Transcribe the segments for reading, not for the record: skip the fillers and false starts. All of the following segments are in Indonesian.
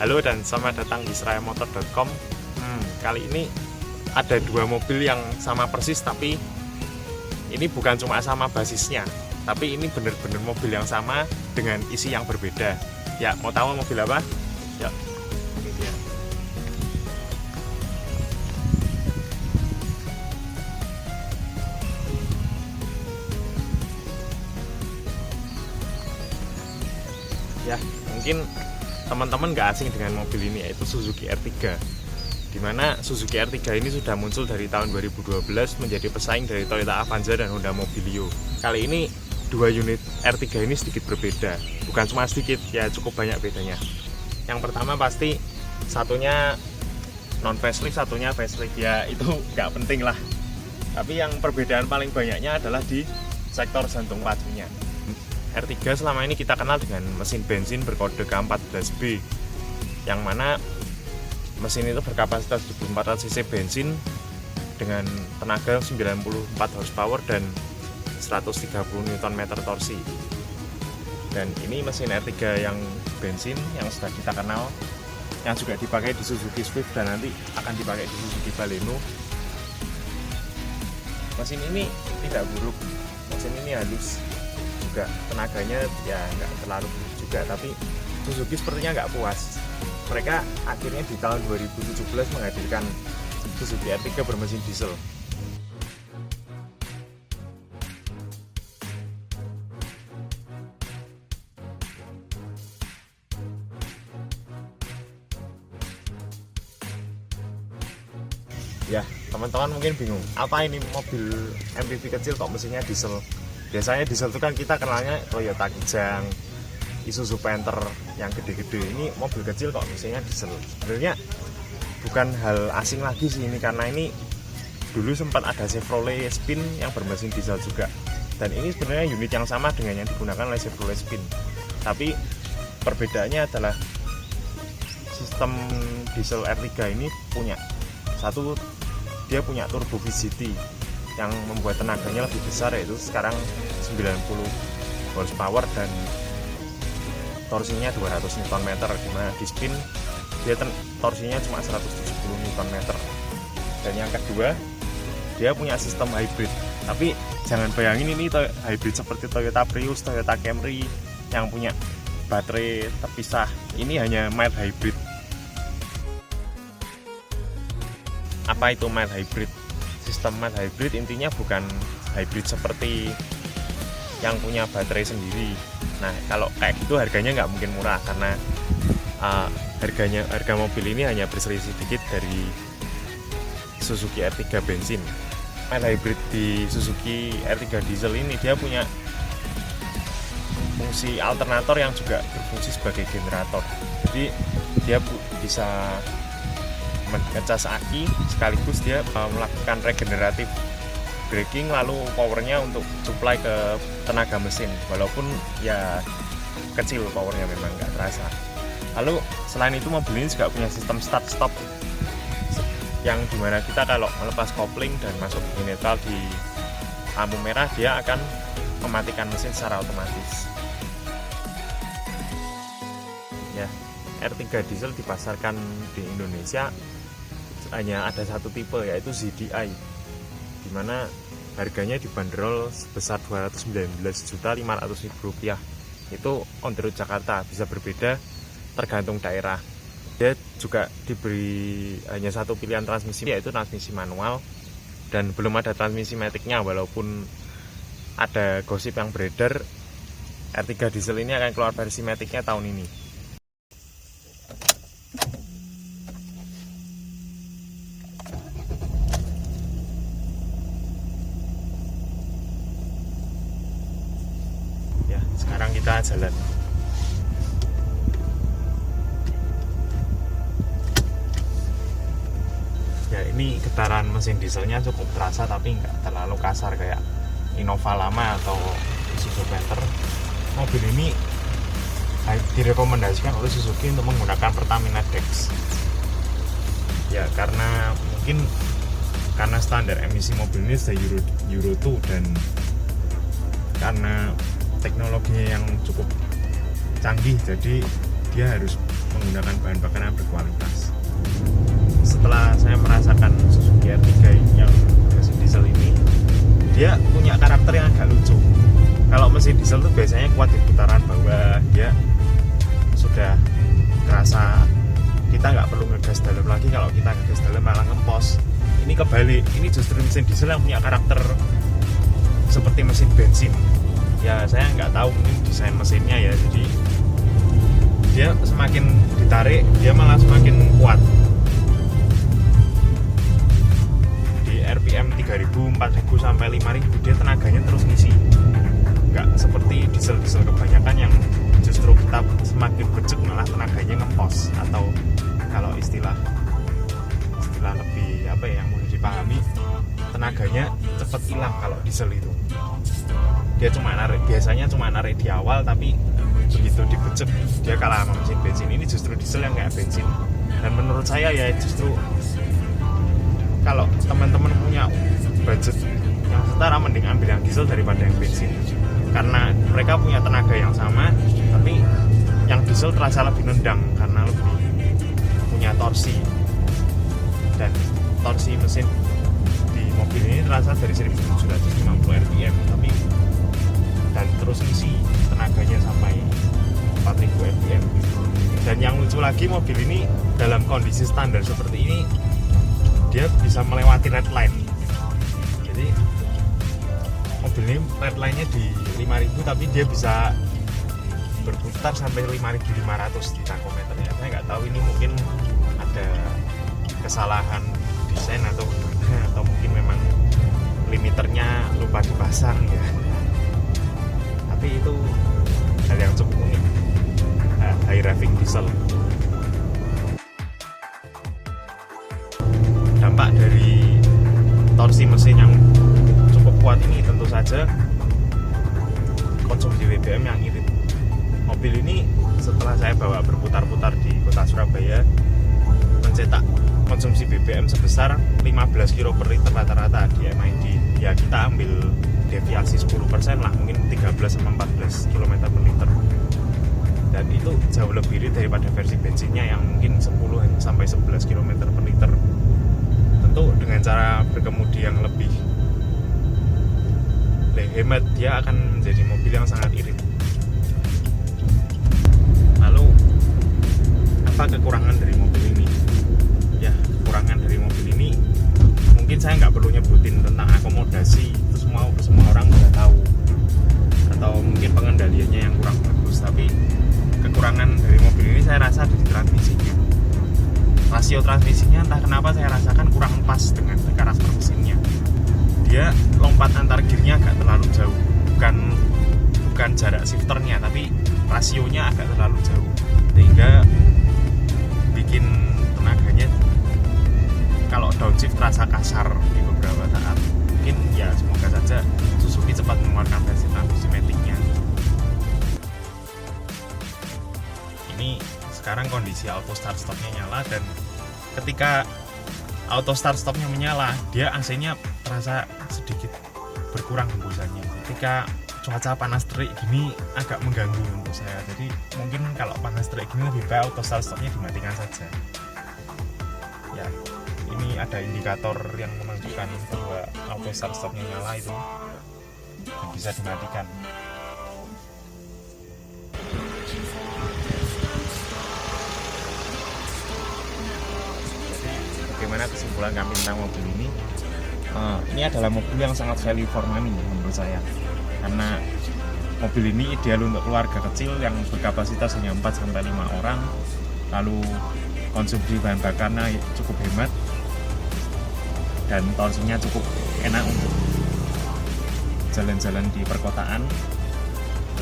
Halo dan selamat datang di serayamotor.com. Kali ini ada dua mobil yang sama persis, tapi ini bukan cuma sama basisnya, tapi ini bener-bener mobil yang sama dengan isi yang berbeda. Ya, mau tahu mobil apa? Ya, ini dia. Ya, mungkin teman-teman nggak asing dengan mobil ini, yaitu Suzuki R3, dimana Suzuki R3 ini sudah muncul dari tahun 2012 menjadi pesaing dari Toyota Avanza dan Honda Mobilio. Kali ini dua unit R3 ini sedikit berbeda, bukan cuma sedikit, ya cukup banyak bedanya. Yang pertama pasti satunya non facelift, satunya facelift, ya itu nggak penting lah. Tapi yang perbedaan paling banyaknya adalah di sektor jantung pacunya. R3 selama ini kita kenal dengan mesin bensin berkode K14B, yang mana mesin itu berkapasitas 1400 cc bensin dengan tenaga 94 horsepower dan 130 Nm torsi. Dan ini mesin R3 yang bensin yang sudah kita kenal, yang juga dipakai di Suzuki Swift dan nanti akan dipakai di Suzuki Baleno. Mesin ini tidak buruk, mesin ini halus juga, tenaganya ya nggak terlalu buruk juga, tapi Suzuki sepertinya nggak puas. Mereka akhirnya di tahun 2017 menghadirkan Suzuki R3 bermesin diesel. Ya, teman-teman mungkin bingung, apa ini mobil MPV kecil kok mesinnya diesel? Biasanya diesel itu kan kita kenalnya Toyota Kijang, Isuzu Panther yang gede-gede. Ini mobil kecil kok mesinnya diesel. Sebenarnya bukan hal asing lagi sih ini, karena ini dulu sempat ada Chevrolet Spin yang bermesin diesel juga. Dan ini sebenarnya unit yang sama dengan yang digunakan oleh Chevrolet Spin. Tapi perbedaannya adalah sistem diesel R3 ini punya satu, dia punya turbo VCT yang membuat tenaganya lebih besar, yaitu sekarang 90 horsepower dan torsinya 200 Nm, dimana di Spin dia torsinya cuma 170 Nm. Dan yang kedua, dia punya sistem hybrid. Tapi jangan bayangin ini hybrid seperti Toyota Prius, Toyota Camry yang punya baterai terpisah. Ini hanya mild hybrid. Apa itu mild hybrid? Sistem mild hybrid intinya bukan hybrid seperti yang punya baterai sendiri. Nah, kalau kayak gitu harganya nggak mungkin murah, karena harga mobil ini hanya berselisih sedikit dari Suzuki R3 bensin. Mild hybrid di Suzuki R3 diesel ini dia punya fungsi alternator yang juga berfungsi sebagai generator. Jadi dia bisa ngecas aki, sekaligus dia melakukan regeneratif braking, lalu powernya untuk supply ke tenaga mesin, walaupun ya kecil powernya, memang nggak terasa. Lalu selain itu mobil ini juga punya sistem start stop, yang dimana kita kalau melepas kopling dan masuk di neutral di lampu merah, dia akan mematikan mesin secara otomatis. Ya, R3 diesel dipasarkan di Indonesia hanya ada satu tipe, yaitu ZDI, dimana harganya dibanderol sebesar Rp219.500.000. Itu on the road Jakarta, bisa berbeda tergantung daerah. Dia juga diberi hanya satu pilihan transmisi, yaitu transmisi manual, dan belum ada transmisi maticnya, walaupun ada gosip yang beredar R3 diesel ini akan keluar versi maticnya tahun ini. Sekarang kita jalan. Ya, ini getaran mesin dieselnya cukup terasa, tapi nggak terlalu kasar kayak Innova lama atau Isuzu Panther. Mobil ini direkomendasikan oleh Suzuki untuk menggunakan Pertamina Dex. Ya, karena mungkin karena standar emisi mobil ini sudah Euro 2, dan karena teknologinya yang cukup canggih, jadi dia harus menggunakan bahan bakar yang berkualitas. Setelah saya merasakan Suzuki R3 yang mesin diesel ini, dia punya karakter yang agak lucu. Kalau mesin diesel tuh biasanya kuat di putaran bawah, dia sudah kerasa, kita nggak perlu ngegas dalam lagi, kalau kita ngegas dalam malah ngempos. Ini kebalik, ini justru mesin diesel yang punya karakter seperti mesin bensin. Ya saya nggak tahu, mungkin desain mesinnya ya, jadi dia semakin ditarik dia malah semakin kuat. Di RPM 3000, 4000 sampai 5000 dia tenaganya terus ngisi, nggak seperti diesel-diesel kebanyakan yang justru kita semakin becek malah tenaganya ngempos, atau kalau istilah lebih apa ya yang mudah dipahami, tenaganya cepat hilang. Kalau diesel itu dia biasanya cuma narik di awal, tapi begitu dibecek dia kalah sama mesin bensin. Ini justru diesel yang kayak bensin, dan menurut saya ya justru kalau teman-teman punya budget yang setara, mending ambil yang diesel daripada yang bensin, karena mereka punya tenaga yang sama, tapi yang diesel terasa lebih nendang karena lebih punya torsi, dan torsi mesin di mobil ini terasa dari 1750 rpm, tapi dan terus isi tenaganya sampai 4000 rpm. Dan yang lucu lagi, mobil ini dalam kondisi standar seperti ini dia bisa melewati red line. Jadi mobil ini red line-nya di 5000, tapi dia bisa berputar sampai 5500 di takometernya. Saya nggak tahu ini mungkin ada kesalahan desain atau mungkin memang limiternya lupa dipasang ya. Tapi itu hal yang cukup unik, high raving diesel. Dampak dari torsi mesin yang cukup kuat ini tentu saja konsumsi BBM yang irit. Mobil ini setelah saya bawa berputar-putar di kota Surabaya mencetak konsumsi BBM sebesar 15 kilo per liter rata-rata di MID. Ya kita ambil deviasi 10% lah, mungkin 13-14 km per liter. Dan itu jauh lebih irit daripada versi bensinnya yang mungkin 10-11 km per liter. Tentu dengan cara berkemudi yang lebih hemat, dia akan menjadi mobil yang sangat irit. Lalu apa kekurangan dari mobil ini? Ya, kekurangan dari mobil ini mungkin saya nggak perlu nyebutin tentang akomodasi, itu semua orang udah tahu, atau mungkin pengendaliannya yang kurang bagus. Tapi kekurangan dari mobil ini saya rasa di transmisi. Rasio transmisinya entah kenapa saya rasakan kurang pas dengan karakter mesinnya. Dia lompat antar gearnya agak terlalu jauh, bukan jarak shifternya, tapi rasionya agak terlalu jauh, sehingga bikin tenaganya kalau downshift terasa kasar di beberapa saat. Mungkin ya semoga saja Suzuki cepat mengeluarkan versi transmisi matic-nya. Ini sekarang kondisi auto start stopnya nyala, dan ketika auto start stopnya menyala, dia AC-nya terasa sedikit berkurang hembusannya. Ketika cuaca panas terik gini agak mengganggu untuk saya, jadi mungkin kalau panas terik gini lebih baik auto start stopnya dimatikan saja. Ya, ini ada indikator yang menunjukkan bahwa auto start stopnya nyala, itu bisa dimatikan. Bagaimana kesimpulan kami tentang mobil ini? Ini adalah mobil yang sangat value for money menurut saya, karena mobil ini ideal untuk keluarga kecil yang berkapasitas hanya 4-5 orang, lalu konsumsi bahan bakarnya cukup hemat, dan torsinya cukup enak untuk jalan-jalan di perkotaan.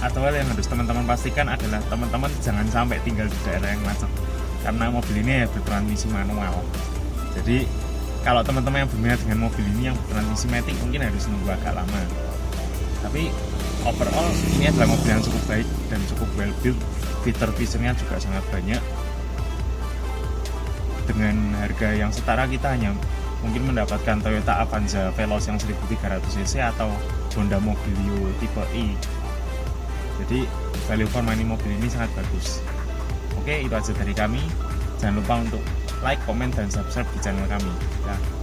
Atau hal yang harus teman-teman pastikan adalah teman-teman jangan sampai tinggal di daerah yang macet, karena mobil ini ya bertransmisi manual. Jadi kalau teman-teman yang berminat dengan mobil ini yang bertransmisi matic mungkin harus nunggu agak lama. Tapi overall ini adalah mobil yang cukup baik dan cukup well built. Fitur-fiturnya juga sangat banyak. Dengan harga yang setara kita hanya mungkin mendapatkan Toyota Avanza Veloz yang 1300cc atau Honda Mobilio tipe E. Jadi value for money mobil ini sangat bagus. Oke, Oke, itu aja dari kami. Jangan lupa untuk like, komen, dan subscribe di channel kami ya.